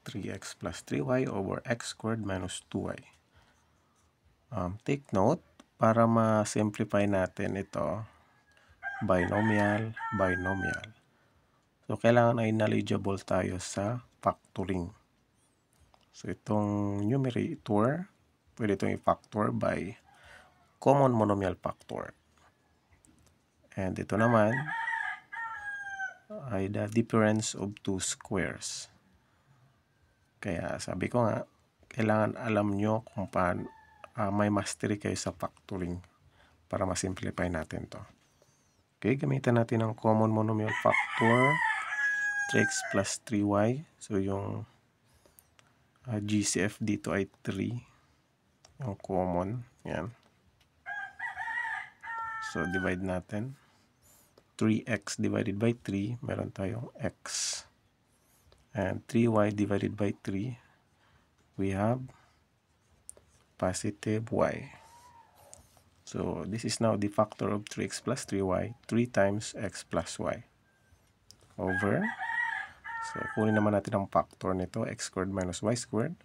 3x plus 3y over x squared minus 2y. Take note, para ma-simplify natin ito, binomial. So, kailangan ay knowledgeable tayo sa factoring. So, itong numerator, pwede itong i-factor by common monomial factor. And ito naman ay the difference of two squares. Kaya sabi ko nga, kailangan alam nyo kung paano, may mastery kayo sa factoring para ma-simplify natin to. Okay, gamitan natin ang common monomial factor, 3x plus 3y. So, yung GCF dito ay 3. Yung common. Yan. So, divide natin. 3x divided by 3, meron tayong x. And 3y divided by 3, we have positive y. So, this is now the factor of 3x plus 3y, 3 times x plus y. Over. So, kunin naman natin ang factor nito, x squared minus y squared.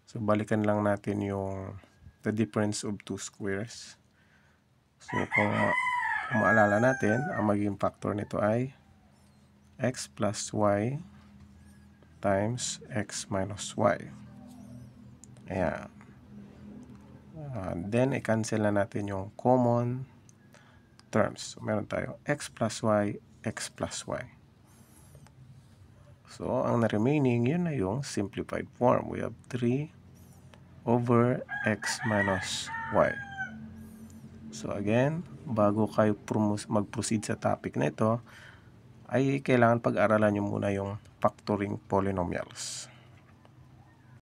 So, balikan lang natin yung the difference of two squares. So, kung maalala natin, ang magiging factor nito ay x plus y times x minus y. Ayan. Then, i-cancel na natin yung common terms. So, meron tayo x plus y, x plus y. So, ang na-remaining, yun na yung simplified form. We have 3 over x minus y. So, again, bago kayo mag-proceed sa topic na ito, ay kailangan pag-aralan nyo muna yung factoring polynomials.